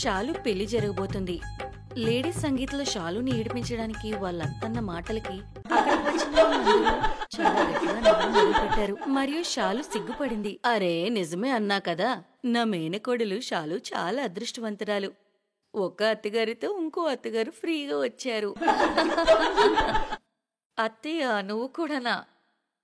షాలు పెళ్లి జరగబోతుంది. లేడీస్ సంగీత్లో షాలుని ఏడిపించడానికి వాళ్ళత్తన్న మాటలకి అక్కడికి వచ్చిన వాళ్ళందరూ చాలా గట్టిగా నవ్వడం మొదలుపెట్టారు. మరియు షాలు సిగ్గుపడింది. అరే, నిజమే అన్నా కదా, నా మేనకోడలు షాలు చాలా అదృష్టవంతురాలు. ఒక అత్తగారితో ఇంకో అత్తగారు ఫ్రీగా వచ్చారు. అత్తయ్య, నువ్వు కూడానా?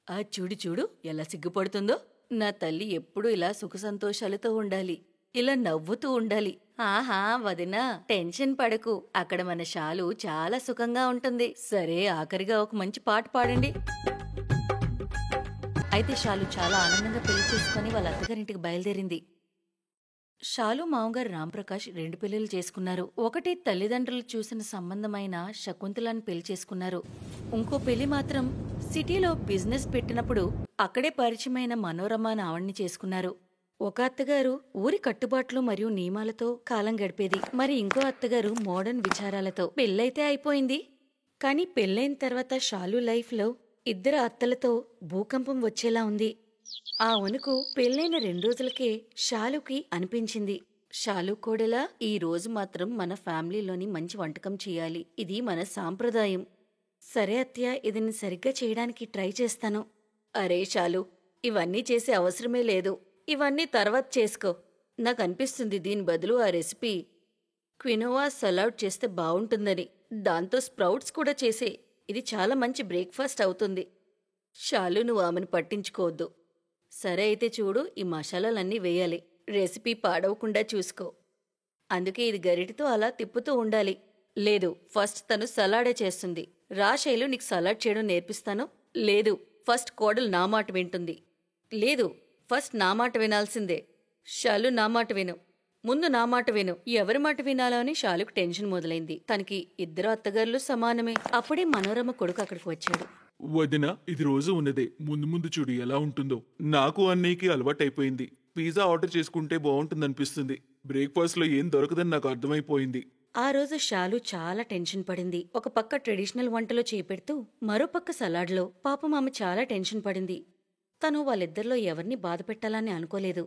ఆ చూడు చూడు ఎలా సిగ్గుపడుతుందో. నా తల్లి ఎప్పుడూ ఇలా సుఖ సంతోషాలతో ఉండాలి, ఇలా నవ్వుతూ ఉండాలి. ఆహా వదినా, టెన్షన్ పడకు, అక్కడ మన షాలు చాలా సుఖంగా ఉంటుంది. సరే, ఆఖరిగా ఒక మంచి పాట పాడండి. అయితే షాలు చాలా ఆనందంగా పెళ్లి చేసుకుని వాళ్ళ అత్తగారింటికి బయలుదేరింది. షాలు మామగారు రాంప్రకాష్ 2 పెళ్లిళ్ళు చేసుకున్నారు. ఒకటి తల్లిదండ్రులు చూసిన సంబంధమైన శకుంతలాన్ని పెళ్లి చేసుకున్నారు. ఇంకో పెళ్లి మాత్రం సిటీలో బిజినెస్ పెట్టినప్పుడు అక్కడే పరిచయమైన మనోరమ ఆవిడ్ని చేసుకున్నారు. ఒక అత్తగారు ఊరి కట్టుబాట్లు మరియు నియమాలతో కాలం గడిపేది. మరి ఇంకో అత్తగారు మోడర్న్ విచారాలతో. పెళ్ళైతే అయిపోయింది, కానీ పెళ్ళైన తర్వాత షాలు లైఫ్ లో 2 అత్తలతో భూకంపం వచ్చేలా ఉంది. ఆ వణుకు పెళ్ళైన 2 రోజులకే షాలుకి అనిపించింది. షాలు కోడలా, ఈ రోజు మాత్రం మన ఫ్యామిలీలోని మంచి వంటకం చెయ్యాలి. ఇది మన సాంప్రదాయం. సరే అత్తయ్య, ఇది నేను సరిగ్గా చేయడానికి ట్రై చేస్తాను. అరే షాలు, ఇవన్నీ చేసే అవసరమే లేదు. ఇవన్నీ తర్వాత చేసుకో. నాకనిపిస్తుంది దీని బదులు ఆ రెసిపీ క్వినోవా సలాడ్ చేస్తే బావుంటుందని. దాంతో స్ప్రౌట్స్ కూడా చేసే. ఇది చాలా మంచి బ్రేక్ఫాస్ట్ అవుతుంది. షాలు, నువ్వు ఆమెను పట్టించుకోవద్దు. సరే అయితే చూడు, ఈ మసాలాలన్నీ వేయాలి. రెసిపీ పాడవకుండా చూసుకో. అందుకే ఇది గరిటితో అలా తిప్పుతూ ఉండాలి. లేదు, ఫస్ట్ తను సలాడే చేస్తుంది. రా శైలు, నీకు సలాడ్ చేయడం నేర్పిస్తాను. లేదు, ఫస్ట్ కోడలు నా మాట వింటుంది. లేదు, ఫస్ట్ నా మాట వినాల్సిందే. షాలు, నా మాట విను. ముందు నా మాట విను. ఎవరి మాట వినాలో అని షాలుకు టెన్షన్ మొదలైంది. తనకి 2 అత్తగారులు సమానమే. అప్పుడే మనోరమ కొడుకు అక్కడికి వచ్చాడు. వదినా, ఇది రోజు ఉన్నదే. ముందు ముందు చూడు ఎలా ఉంటుందో. నాకు అన్నయ్యకి అలవాటైపోయింది. పిజ్జా ఆర్డర్ చేసుకుంటే బాగుంటుందనిపిస్తుంది. బ్రేక్ఫాస్ట్ లో ఏం దొరకదని నాకు అర్థమైపోయింది. ఆ రోజు షాలు చాలా టెన్షన్ పడింది. ఒక పక్క ట్రెడిషనల్ వంటలో చేపెడుతూ మరోపక్క సలాడ్లో. పాపం ఆమె చాలా టెన్షన్ పడింది. తను వాళ్ళిద్దరిలో ఎవరిని బాధపెట్టాలని అనుకోలేదు.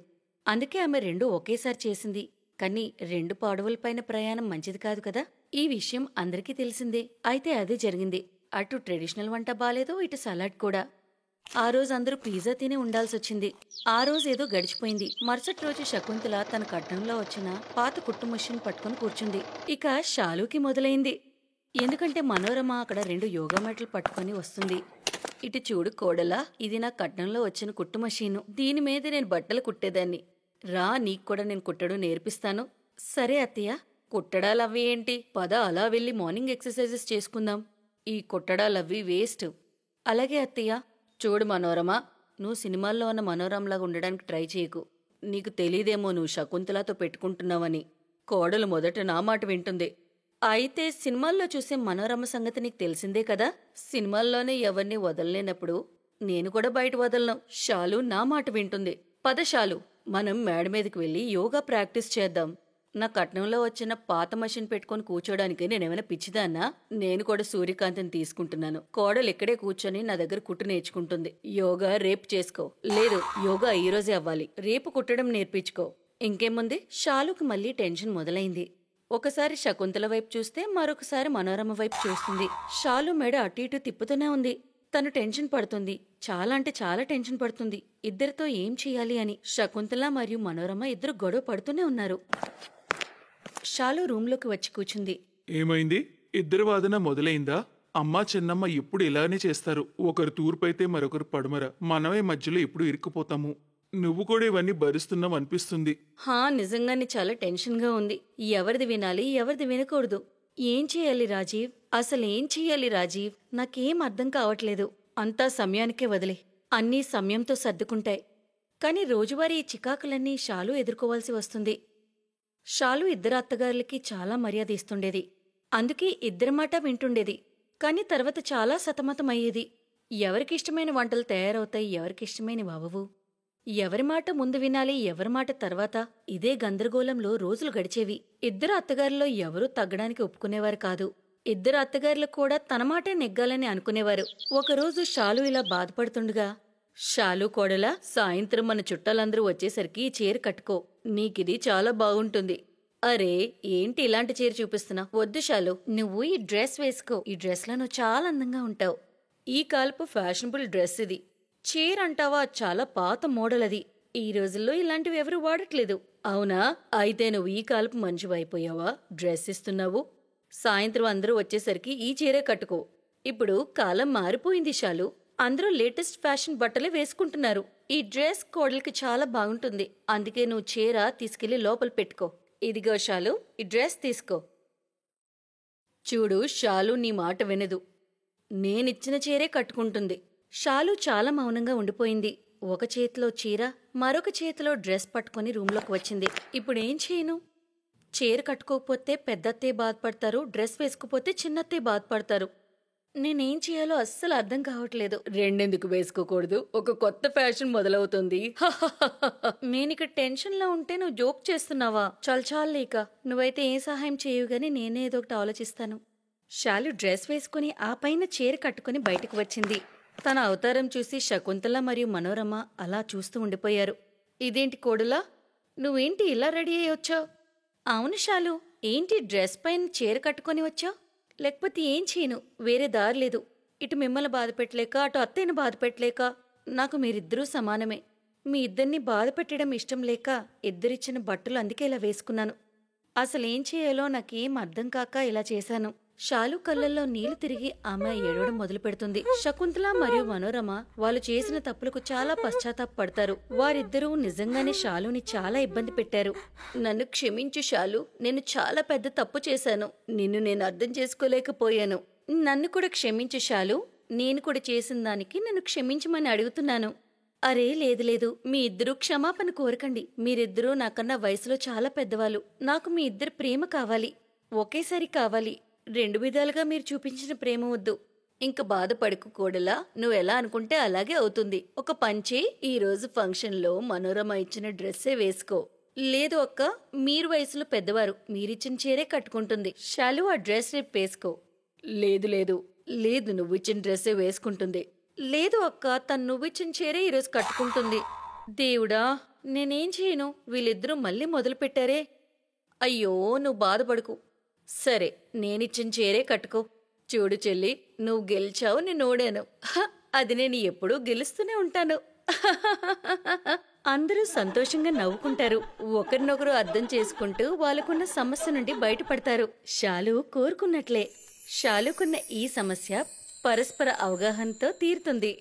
అందుకే ఆమె 2 ఒకేసారి చేసింది. కానీ 2 పడవలపైన ప్రయాణం మంచిది కాదు కదా. ఈ విషయం అందరికీ తెలిసిందే. అయితే అదే జరిగింది. అటు ట్రెడిషనల్ వంట బాలేదు, ఇటు సలాడ్ కూడా. ఆ రోజు అందరూ పిజ్జా తిని ఉండాల్సొచ్చింది. ఆ రోజు ఏదో గడిచిపోయింది. మరుసటి రోజు శకుంతల తన కట్నంలో వచ్చిన పాత కుట్టు మిషన్ పట్టుకుని కూర్చుంది. ఇక షాలుకి మొదలైంది. ఎందుకంటే మనోరమ అక్కడ 2 యోగా మ్యాట్లు పట్టుకుని వస్తుంది. ఇటు చూడు కోడలా, ఇది నా కట్నంలో వచ్చిన కుట్టు మషీను. దీని మీద నేను బట్టలు కుట్టేదాన్ని. రా, నీకు కూడా నేను కుట్టడం నేర్పిస్తాను. సరే అత్తయ్య, కుట్టడాలవి ఏంటి? పద అలా వెళ్ళి మార్నింగ్ ఎక్సర్సైజెస్ చేసుకుందాం. ఈ కుట్టడాలవి వేస్ట్. అలాగే అత్తయ్య. చూడు మనోరమ, నువ్వు సినిమాల్లో ఉన్న మనోరమలాగా ఉండడానికి ట్రై చేయకు. నీకు తెలీదేమో నువ్వు శకుంతలతో పెట్టుకుంటున్నావని. కోడలు మొదట నా మాట వింటుంది. అయితే సినిమాల్లో చూసే మనోరమ సంగతి నీకు తెలిసిందే కదా. సినిమాల్లోనే ఎవరిని వదలలేనప్పుడు నేను కూడా బయట వదలను. షాలు నా మాట వింటుంది. పద షాలు, మనం మేడ మీదకి వెళ్ళి యోగా ప్రాక్టీస్ చేద్దాం. నా కట్నంలో వచ్చిన పాత మషిన్ పెట్టుకుని కూర్చోడానికి నేనేమైనా పిచ్చిదాన్నా? నేను కూడా సూర్యకాంతిని తీసుకుంటున్నాను. కోడలు ఇక్కడే కూర్చొని నా దగ్గర కుట్టు నేర్చుకుంటుంది. యోగా రేపు చేసుకో. లేదు, యోగా ఈ రోజే అవ్వాలి. రేపు కుట్టడం నేర్పించుకో. ఇంకేముంది? షాలుకి మళ్ళీ టెన్షన్ మొదలైంది. ఒకసారి శకుంతల వైపు చూస్తే మరొకసారి మనోరమ వైపు చూస్తుంది. షాలు మెడ అటు ఇటు తిప్పుతూనే ఉంది. తను టెన్షన్ పడుతుంది. చాలా అంటే చాలా టెన్షన్ పడుతుంది. ఇద్దరితో ఏం చెయ్యాలి అని. శకుంతల మరియు మనోరమ ఇద్దరు గొడవ పడుతూనే ఉన్నారు. షాలు రూంలోకి వచ్చి కూర్చుంది. ఏమైంది? ఇద్దరి వాదన మొదలైందా? అమ్మా చిన్నమ్మ ఎప్పుడు ఇలానే చేస్తారు. ఒకరు తూర్పైతే మరొకరు పడమర. మనమే మధ్యలో ఎప్పుడు ఇరుక్కుపోతాము. నువ్వు కూడా ఇవన్నీ భరిస్తున్నావు అనిపిస్తుంది. నిజంగానే చాలా టెన్షన్ గా ఉంది. ఎవరిది వినాలి, ఎవరిది వినకూడదు? ఏం చెయ్యాలి రాజీవ్? అసలేం చెయ్యాలి రాజీవ్? నాకేం అర్థం కావట్లేదు. అంతా సమయానికే వదిలే. అన్నీ సమయంతో సర్దుకుంటాయి. కాని రోజువారీ ఈ చికాకులన్నీ షాలు ఎదుర్కోవాల్సి వస్తుంది. షాలు 2 అత్తగారులకి చాలా మర్యాద ఇస్తుండేది. అందుకే 2 మాట వింటుండేది. కాని తర్వాత చాలా సతమతమయ్యేది. ఎవరికిష్టమైన వంటలు తయారవుతాయి, ఎవరికిష్టమైనవి అవ్వవు. ఎవరి మాట ముందు వినాలి, ఎవరి మాట తర్వాత? ఇదే గందరగోళంలో రోజులు గడిచేవి. 2 అత్తగారిలో ఎవరూ తగ్గడానికి ఒప్పుకునేవారు కాదు. 2 అత్తగారులు కూడా తన మాటే నెగ్గాలని అనుకునేవారు. ఒకరోజు షాలు ఇలా బాధపడుతుండగా, షాలు కోడలా, సాయంత్రం మన చుట్టాలందరూ వచ్చేసరికి ఈ చీర కట్టుకో. నీకిది చాలా బాగుంటుంది. అరే, ఏంటి ఇలాంటి చీర చూపిస్తున్నావు? వద్దు శాలు, నువ్వు ఈ డ్రెస్ వేసుకో. ఈ డ్రెస్లో నువ్వు చాలా అందంగా ఉంటావు. ఈ కాలపు ఫ్యాషనబుల్ డ్రెస్ ఇది. చీర అంటావా, చాలా పాత మోడల్ అది. ఈ రోజుల్లో ఇలాంటివి ఎవరు వాడట్లేదు. అవునా? అయితే నువ్వు ఈ కాలపు మంచివైపోయావా? డ్రెస్ ఇస్తున్నావు. సాయంత్రం అందరూ వచ్చేసరికి ఈ చీరే కట్టుకో. ఇప్పుడు కాలం మారిపోయింది శాలు. అందరూ లేటెస్ట్ ఫ్యాషన్ బట్టలే వేసుకుంటున్నారు. ఈ డ్రెస్ కోడలికి చాలా బాగుంటుంది. అందుకే నువ్వు చీర తీసుకెళ్లి లోపల పెట్టుకో. ఇదిగో శాలు, ఈ డ్రెస్ తీసుకో. చూడు, శాలు నీ మాట వినదు. నేనిచ్చిన చీరే కట్టుకుంటుంది. శాలు చాలా మౌనంగా ఉండిపోయింది. ఒక చేతిలో చీర, మరొక చేతిలో డ్రెస్ పట్టుకుని రూంలోకి వచ్చింది. ఇప్పుడేం చేయను? చీర కట్టుకోకపోతే పెద్దత్తే బాధపడతారు, డ్రెస్ వేసుకోపోతే చిన్నత్తే బాధపడతారు. నేనేం చేయాలో అస్సలు అర్థం కావట్లేదు. రెండెందుకు వేసుకోకూడదు? ఒక కొత్త ఫ్యాషన్ మొదలవుతుంది. నేనిక టెన్షన్లో ఉంటే నువ్వు జోక్ చేస్తున్నావా? చాలేక నువ్వైతే ఏం సహాయం చేయవు గాని నేనే ఏదో ఒకటి ఆలోచిస్తాను. శాలు డ్రెస్ వేసుకుని ఆ పైన చీర కట్టుకుని బయటకు వచ్చింది. తన అవతారం చూసి శకుంతల మరియు మనోరమ అలా చూస్తూ ఉండిపోయారు. ఇదేంటి కోడలా, నువ్వేంటి ఇలా రెడీ అయ్యి వచ్చావు? అవును శాలు, ఏంటి డ్రెస్ పైన చీర కట్టుకొని వచ్చావు? లేకపోతే ఏం చేయను, వేరే దారి లేదు. ఇటు మిమ్మల్ని బాధ పెట్టలేక, అటు అత్తయ్యను బాధ పెట్టలేక. నాకు మీరిద్దరూ సమానమే. మీ ఇద్దరిని బాధ పెట్టడం ఇష్టం లేక ఇద్దరిచ్చిన బట్టలు అందుకే ఇలా వేసుకున్నాను. అసలేం చేయాలో నాకేం అర్థం కాక ఇలా చేశాను. శాలు కళ్ళల్లో నీళ్లు తిరిగి ఆమె ఏడవడం మొదలు పెడుతుంది. శకుంతల మరియు మనోరమ వాళ్ళు చేసిన తప్పులకు చాలా పశ్చాత్తాపడతారు. వారిద్దరూ నిజంగానే శాలుని చాలా ఇబ్బంది పెట్టారు. నన్ను క్షమించు శాలు, నేను చాలా పెద్ద తప్పు చేశాను. నిన్ను నేను అర్థం చేసుకోలేకపోయాను. నన్ను కూడా క్షమించు శాలు, నేను కూడా చేసిన దానికి నన్ను క్షమించమని అడుగుతున్నాను. అరే లేదు, మీ ఇద్దరూ క్షమాపణ కోరకండి. మీరిద్దరూ నాకన్నా వయసులో చాలా పెద్దవాళ్ళు. నాకు మీ ఇద్దరు ప్రేమ కావాలి, ఒకేసారి కావాలి. 2 విధాలుగా మీరు చూపించిన ప్రేమ వద్దు. ఇంక బాధపడుకు కోడలా, నువ్వెలా అనుకుంటే అలాగే అవుతుంది. ఒక పంచే, ఈ రోజు ఫంక్షన్లో మనోరమ ఇచ్చిన డ్రెస్సే వేసుకో. లేదు అక్క, మీరు వయసులో పెద్దవారు, మీరిచ్చిన చీరే కట్టుకుంటుంది. శాలు, ఆ డ్రెస్ రేపు వేసుకో. లేదు, నువ్విచ్చిన డ్రెస్సే వేసుకుంటుంది. లేదు అక్క, తను నువ్విచ్చిన చీరే ఈరోజు కట్టుకుంటుంది. దేవుడా, నేనేం చేయను? వీళ్ళిద్దరూ మళ్ళీ మొదలు పెట్టారే. అయ్యో, నువ్వు బాధపడుకు. సరే, నేనిచ్చిన చీరే కట్టుకో. చూడు చెల్లి, నువ్వు గెలిచావు, నేను ఓడాను. అది నేను ఎప్పుడూ గెలుస్తూనే ఉంటాను. అందరూ సంతోషంగా నవ్వుకుంటారు. ఒకరినొకరు అర్థం చేసుకుంటూ వాళ్ళకున్న సమస్య నుండి బయటపడతారు. శాలు కోరుకున్నట్లే శాలుకున్న ఈ సమస్య పరస్పర అవగాహనతో తీరుతుంది.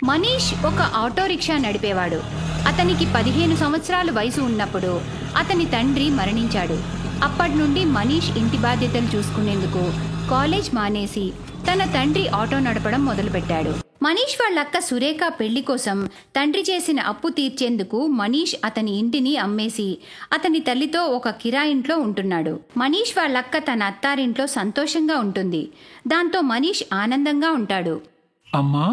మనీష్ ఒక ఆటో రిక్షా నడిపేవాడు. అతనికి 15 సంవత్సరాల వయసు ఉన్నప్పుడు అతని తండ్రి మరణించాడు. అప్పటి నుండి మనీష్ ఇంటి బాధ్యతలు చూసుకునేందుకు కాలేజ్ మానేసి తన తండ్రి ఆటో నడపడం మొదలుపెట్టాడు. మనీష్ వాళ్ళక్క సురేఖ పెళ్లి కోసం తండ్రి చేసిన అప్పు తీర్చేందుకు మనీష్ అతని ఇంటిని అమ్మేసి అతని తల్లితో ఒక కిరాయింట్లో ఉంటున్నాడు. మనీష్ వాళ్ళక్క తన అత్తారింట్లో సంతోషంగా ఉంటుంది. దాంతో మనీష్ ఆనందంగా ఉంటాడు. అమ్మా,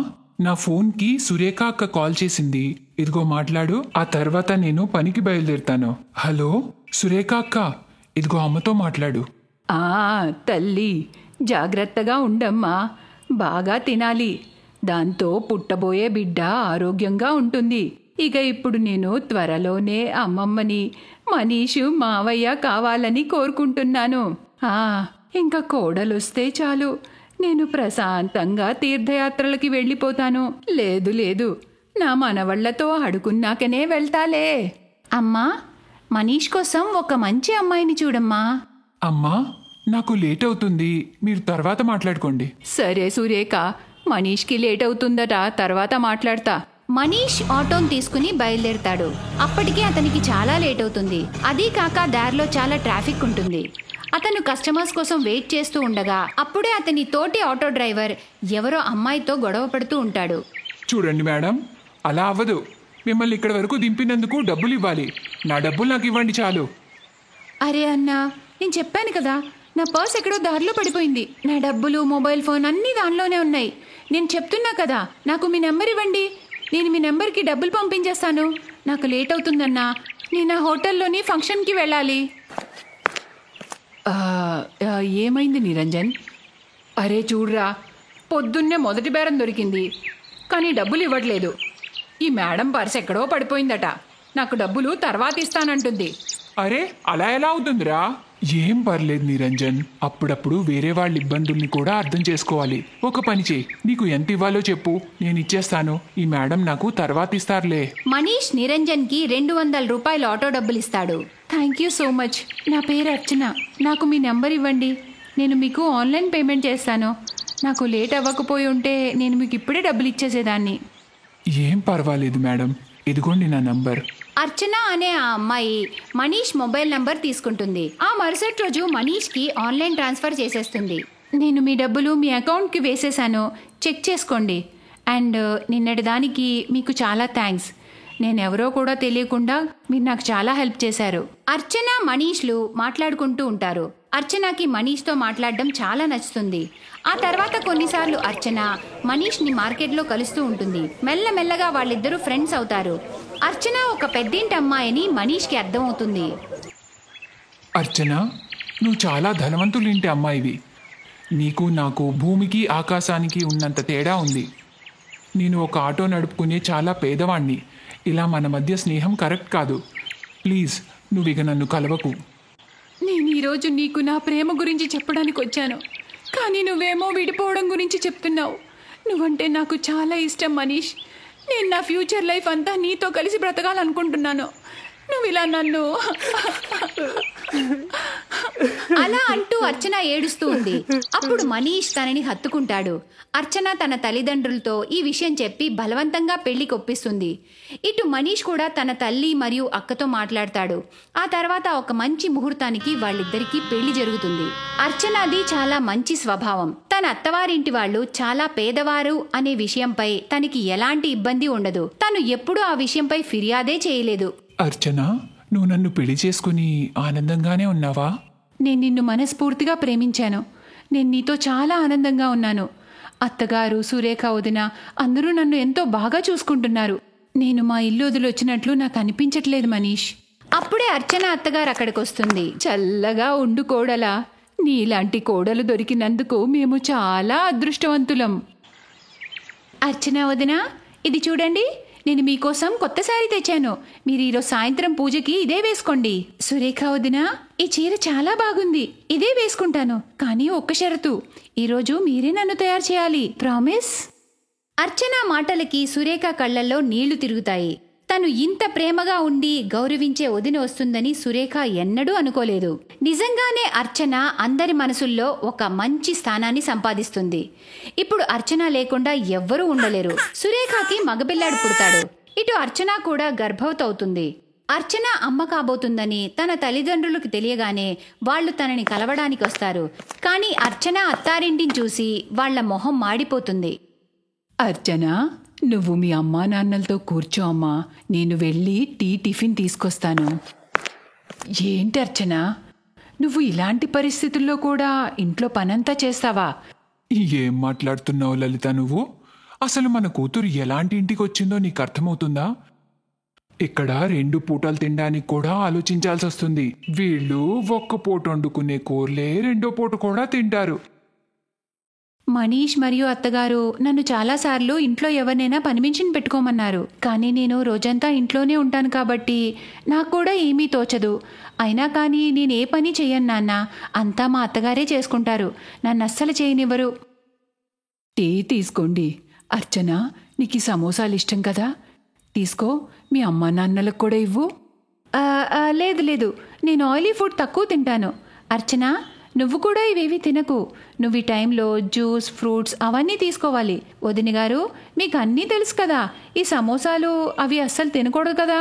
నా ఫోన్కి సురేఖ అక్క కాల్ చేసింది. ఇదిగో మాట్లాడు, ఆ తర్వాత నేను పనికి బయలుదేరుతాను. హలో సురేఖ అక్క, ఇదిగో అమ్మతో మాట్లాడు. తల్లి, జాగ్రత్తగా ఉండమ్మా, బాగా తినాలి. దాంతో పుట్టబోయే బిడ్డ ఆరోగ్యంగా ఉంటుంది. ఇక ఇప్పుడు నేను త్వరలోనే అమ్మమ్మని, మనీషు మావయ్య కావాలని కోరుకుంటున్నాను. ఇంకా కోడలొస్తే చాలు, నేను ప్రశాంతంగా తీర్థయాత్రలకి వెళ్ళిపోతాను. లేదు, నా మనవళ్లతో అడుకున్నాకనే వెళ్తాలే. అమ్మా, మనీష్ కోసం ఒక మంచి అమ్మాయిని చూడమ్మా. అమ్మా, నాకు లేట్ అవుతుంది, మీరు తర్వాత మాట్లాడుకోండి. సరే సురేఖ, మనీష్కి లేట్ అవుతుందట, తర్వాత మాట్లాడతా. మనీష్ ఆటోను తీసుకుని బయలుదేరతాడు. అప్పటికే అతనికి చాలా లేట్ అవుతుంది. అదీ కాక దారిలో చాలా ట్రాఫిక్ ఉంటుంది. అతను కస్టమర్స్ కోసం వెయిట్ చేస్తూ ఉండగా అప్పుడే అతని తోటి ఆటో డ్రైవర్ ఎవరో అమ్మాయితో గొడవ పడుతూ ఉంటాడు. చూడండి మేడం, అలా అవ్వదు. మిమ్మల్ని ఇక్కడ వరకు దింపినందుకు డబ్బులు ఇవ్వాలి. నా డబ్బులు నాకు ఇవ్వండి చాలు. అరే అన్నా, నేను చెప్పాను కదా, నా పర్స్ ఎక్కడో దారిలో పడిపోయింది. నా డబ్బులు, మొబైల్ ఫోన్ అన్నీ దానిలోనే ఉన్నాయి. నేను చెప్తున్నా కదా, నాకు మీ నెంబర్ ఇవ్వండి. నేను మీ నెంబర్కి డబ్బులు పంపించేస్తాను. నాకు లేట్ అవుతుందన్నా, నేను ఆ హోటల్లోని ఫంక్షన్కి వెళ్ళాలి. ఏమైంది నిరంజన్? అరే చూడ్రా, పొద్దున్నే మొదటి బేరం దొరికింది, కానీ డబ్బులు ఇవ్వట్లేదు. ఈ మేడం పర్స్ ఎక్కడో పడిపోయిందట. నాకు డబ్బులు తర్వాత ఇస్తానంటుంది. అరే అలా ఎలా అవుతుందిరా? ఏం పర్లేదు నిరంజన్, అప్పుడప్పుడు వేరే వాళ్ళ ఇబ్బందుల్ని కూడా అర్థం చేసుకోవాలి. ఒక పని చేయి, నీకు ఎంత ఇవ్వాలో చెప్పు, నేను ఇచ్చేస్తాను. ఈ మేడం నాకు తర్వాత ఇస్తారులే. మనీష్ నిరంజన్కి 200 రూపాయలు ఆటో డబ్బులు ఇస్తాడు. Thank you so much. నా పేరు అర్చన. నాకు మీ నెంబర్ ఇవ్వండి, నేను మీకు ఆన్లైన్ పేమెంట్ చేస్తాను. నాకు లేట్ అవ్వకపోయి ఉంటే నేను మీకు ఇప్పుడే డబ్బులు ఇచ్చేసేదాన్ని. ఏం పర్వాలేదు మేడం, ఇదిగోండి నా నంబర్. అర్చన అనే ఆ అమ్మాయి మనీష్ మొబైల్ నంబర్ తీసుకుంటుంది. ఆ మరుసటి రోజు మనీష్కి ఆన్లైన్ ట్రాన్స్ఫర్ చేసేస్తుంది. నేను మీ డబ్బులు మీ అకౌంట్కి వేసేసాను, చెక్ చేసుకోండి. అండ్ నిన్నటి దానికి మీకు చాలా థ్యాంక్స్. నేనెవరో కూడా తెలియకుండా మీరు నాకు చాలా హెల్ప్ చేశారు. అర్చన మనీష్లు మాట్లాడుకుంటూ ఉంటారు. అర్చనకి మనీష్తో మాట్లాడడం చాలా నచ్చుతుంది. ఆ తర్వాత కొన్నిసార్లు అర్చన మనీష్ని మార్కెట్లో కలుస్తూ ఉంటుంది. మెల్లమెల్లగా వాళ్ళిద్దరూ ఫ్రెండ్స్ అవుతారు. అర్చన ఒక పెద్దింటి అమ్మాయిని మనీష్కి అర్థమవుతుంది. అర్చన, నువ్వు చాలా ధనవంతులింటి అమ్మాయివి. నీకు నాకు భూమికి ఆకాశానికి ఉన్నంత తేడా ఉంది. నేను ఒక ఆటో నడుపుకునే చాలా పేదవాణ్ణి. ఇలా మన మధ్య స్నేహం కరెక్ట్ కాదు. ప్లీజ్ నువ్వు ఇక నన్ను కలవకు. నేను ఈరోజు నీకు నా ప్రేమ గురించి చెప్పడానికి వచ్చాను, కానీ నువ్వేమో విడిపోవడం గురించి చెప్తున్నావు. నువ్వంటే నాకు చాలా ఇష్టం మనీష్. నేను నా ఫ్యూచర్ లైఫ్ అంతా నీతో కలిసి బ్రతకాలనుకుంటున్నాను. నువ్వు ఇలా నన్ను అలా అంటూ అర్చన ఏడుస్తూ ఉంది. అప్పుడు మనీష్ తనని హత్తుకుంటాడు. అర్చన తన తల్లిదండ్రులతో ఈ విషయం చెప్పి బలవంతంగా పెళ్లికి ఒప్పిస్తుంది. ఇటు మనీష్ కూడా తన తల్లి మరియు అక్కతో మాట్లాడతాడు. ఆ తర్వాత ఒక మంచి ముహూర్తానికి వాళ్ళిద్దరికీ పెళ్లి జరుగుతుంది. అర్చనది చాలా మంచి స్వభావం. తన అత్తవారింటి వాళ్ళు చాలా పేదవారు అనే విషయంపై తనకి ఎలాంటి ఇబ్బంది ఉండదు. తను ఎప్పుడూ ఆ విషయంపై ఫిర్యాదే చేయలేదు. అర్చన, నువ్వు నన్ను పెళ్లి చేసుకుని ఆనందంగానే ఉన్నావా? నేను నిన్ను మనస్ఫూర్తిగా ప్రేమించాను. నేను నీతో చాలా ఆనందంగా ఉన్నాను. అత్తగారు, సురేఖ వదిన అందరూ నన్ను ఎంతో బాగా చూసుకుంటున్నారు. నేను మా ఇల్లు వదిలొచ్చినట్లు నాకు అనిపించట్లేదు మనీష్. అప్పుడే అర్చన అత్తగారు అక్కడికి వస్తుంది. చల్లగా ఉండు కోడలా, నీలాంటి కోడలు దొరికినందుకు మేము చాలా అదృష్టవంతులం. అర్చన వదిన, ఇది చూడండి, నేను మీకోసం కొత్త శారీ తెచ్చాను. మీరు ఈరోజు సాయంత్రం పూజకి ఇదే వేసుకోండి. సురేఖ వదిన, ఈ చీర చాలా బాగుంది, ఇదే వేసుకుంటాను. కానీ ఒక్క షరతు, ఈరోజు మీరే నన్ను తయారు చేయాలి, ప్రామిస్. అర్చన మాటలకి సురేఖ కళ్ళల్లో నీళ్లు తిరుగుతాయి. తను ఇంత ప్రేమగా ఉండి గౌరవించే వదిన వస్తుందని సురేఖ ఎన్నడూ అనుకోలేదు. నిజంగానే అర్చన అందరి మనసుల్లో ఒక మంచి స్థానాన్ని సంపాదిస్తుంది. ఇప్పుడు అర్చన లేకుండా ఎవ్వరూ ఉండలేరు. సురేఖకి మగపిల్లాడు పుడతాడు. ఇటు అర్చన కూడా గర్భవతి అవుతుంది. అర్చన అమ్మ కాబోతుందని తన తల్లిదండ్రులకు తెలియగానే వాళ్ళు తనని కలవడానికి వస్తారు. కానీ అర్చన అత్తారింటిని చూసి వాళ్ల మొహం మాడిపోతుంది. అర్చన, నువ్వు మీ అమ్మా నాన్నలతో కూర్చో అమ్మా, నేను వెళ్ళి టిఫిన్ తీసుకొస్తాను. ఏంటి అర్చన, నువ్వు ఇలాంటి పరిస్థితుల్లో కూడా ఇంట్లో పనంతా చేస్తావా? ఏం మాట్లాడుతున్నావు లలిత నువ్వు? అసలు మన కూతురు ఎలాంటి ఇంటికి వచ్చిందో నీకు అర్థమవుతుందా? ఇక్కడ 2 పూటలు తినడానికి కూడా ఆలోచించాల్సి వస్తుంది. వీళ్ళు ఒక్క పూట వండుకునే కూరలే 2వ పూట కూడా తింటారు. మనీష్ మరియు అత్తగారు నన్ను చాలాసార్లు ఇంట్లో ఎవరినైనా పనిమిషన్ పెట్టుకోమన్నారు. కానీ నేను రోజంతా ఇంట్లోనే ఉంటాను కాబట్టి నాకు కూడా ఏమీ తోచదు. అయినా కానీ నేను ఏ పని చెయ్యను నాన్న, అంతా మా అత్తగారే చేసుకుంటారు. నన్ను అస్సలు చేయనివ్వరు. టీ తీసుకోండి. అర్చన, నీకు ఈ సమోసాలు ఇష్టం కదా, తీసుకో. మీ అమ్మా నాన్నలకు కూడా ఇవ్వు. లేదు లేదు, నేను ఆయిలీ ఫుడ్ తక్కువ తింటాను. అర్చన, నువ్వు కూడా ఇవేవి తినకు. నువ్వు ఈ టైంలో జ్యూస్, ఫ్రూట్స్ అవన్నీ తీసుకోవాలి. వదిన గారు, మీకు అన్నీ తెలుసు కదా, ఈ సమోసాలు అవి అస్సలు తినకూడదు కదా.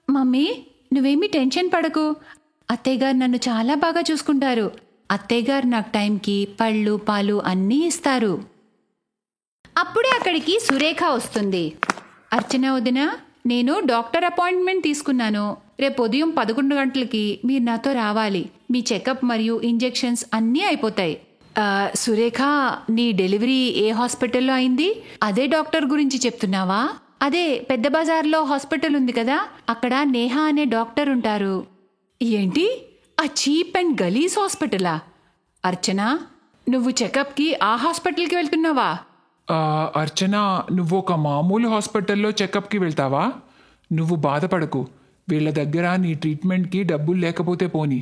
మమ్మీ, నువ్వేమీ టెన్షన్ పడకు. అత్తయ్య గారు నన్ను చాలా బాగా చూసుకుంటారు. అత్తయ్య గారు నాకు టైంకి పళ్ళు, పాలు అన్నీ ఇస్తారు. అప్పుడే అక్కడికి సురేఖ వస్తుంది. అర్చన వదిన, నేను డాక్టర్ అపాయింట్మెంట్ తీసుకున్నాను. రేపు ఉదయం 11 గంటలకి మీరు నాతో రావాలి. మీ చెకప్ మరియు ఇంజెక్షన్స్ అన్నీ అయిపోతాయి. సురేఖ, నీ డెలివరీ ఏ హాస్పిటల్లో అయింది? అదే డాక్టర్ గురించి చెప్తున్నావా? అదే పెద్ద బజార్లో హాస్పిటల్ ఉంది కదా, అక్కడ నేహా అనే డాక్టర్ ఉంటారు. ఏంటి, ఆ చీప్ అండ్ గలీజ్ హాస్పిటలా? అర్చన, నువ్వు చెకప్కి ఆ హాస్పిటల్కి వెళ్తున్నావా? అర్చన, నువ్వు ఒక మామూలు హాస్పిటల్లో చెకప్కి వెళ్తావా? నువ్వు బాధపడకు. వీళ్ళ దగ్గర నీ ట్రీట్మెంట్కి డబ్బులు లేకపోతే పోని.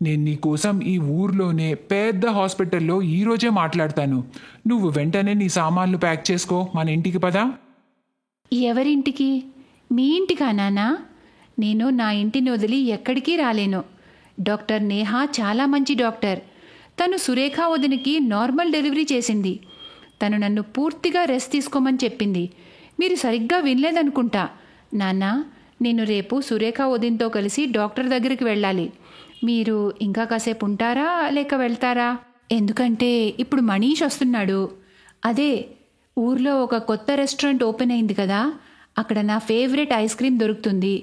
నేను నీ కోసం ఈ ఊర్లోనే పెద్ద హాస్పిటల్లో ఈరోజే మాట్లాడతాను. నువ్వు వెంటనే నీ సామాన్లు ప్యాక్ చేసుకో, మన ఇంటికి పదా. ఎవరింటికి? మీ ఇంటికా నాన్నా? నేను నా ఇంటిని వదిలి ఎక్కడికి రాలేను. డాక్టర్ నేహా చాలా మంచి డాక్టర్. తను సురేఖ వదినకి నార్మల్ డెలివరీ చేసింది. తను నన్ను పూర్తిగా రెస్ట్ తీసుకోమని చెప్పింది. మీరు సరిగ్గా వినలేదనుకుంటా. నాన్నా, నేను రేపు సురేఖ వదినతో కలిసి డాక్టర్ దగ్గరికి వెళ్ళాలి. మీరు ఇంకా కాసేపు ఉంటారా లేక వెళ్తారా? ఎందుకంటే ఇప్పుడు మనీష్ వస్తున్నాడు. అదే, ఊర్లో ఒక కొత్త రెస్టారెంట్ ఓపెన్ అయింది కదా, అక్కడ నా ఫేవరెట్ ఐస్ క్రీమ్ దొరుకుతుంది.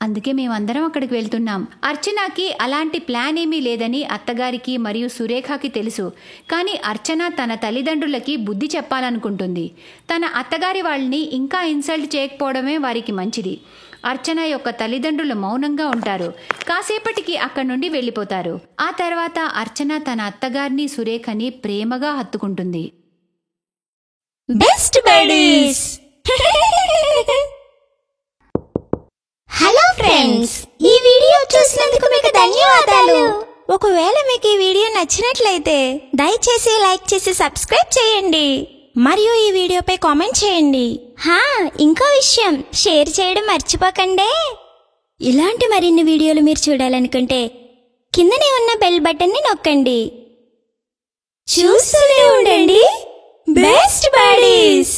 అందుకే మేమందరం అక్కడికి వెళ్తున్నాం. అర్చనకి అలాంటి ప్లాన్ ఏమీ లేదని అత్తగారికి మరియు సురేఖకి తెలుసు. కానీ అర్చన తన తల్లిదండ్రులకి బుద్ధి చెప్పాలనుకుంటుంది. తన అత్తగారి వాళ్ళని ఇంకా ఇన్సల్ట్ చేయకపోవడమే వారికి మంచిది. అర్చన యొక్క తల్లిదండ్రులు మౌనంగా ఉంటారు. కాసేపటికి అక్కడి నుండి వెళ్ళిపోతారు. ఆ తర్వాత అర్చన తన అత్తగారిని సురేఖని ప్రేమగా హత్తుకుంటుంది. Best buddies. హలో ఫ్రెండ్స్, ఈ వీడియో చూసినందుకు మీకు ధన్యవాదాలు. ఒకవేళ మీకు ఈ వీడియో నచ్చినట్లయితే దయచేసి లైక్ చేసి సబ్స్క్రైబ్ చేయండి మరియు ఈ వీడియోపై కామెంట్ చేయండి. ఇంకో విషయం, షేర్ చేయడం మర్చిపోకండి. ఇలాంటి మరిన్ని వీడియోలు మీరు చూడాలనుకుంటే కిందనే ఉన్న బెల్ బటన్ని నొక్కండి. చూస్తూనే ఉండండి బెస్ట్ బడీస్.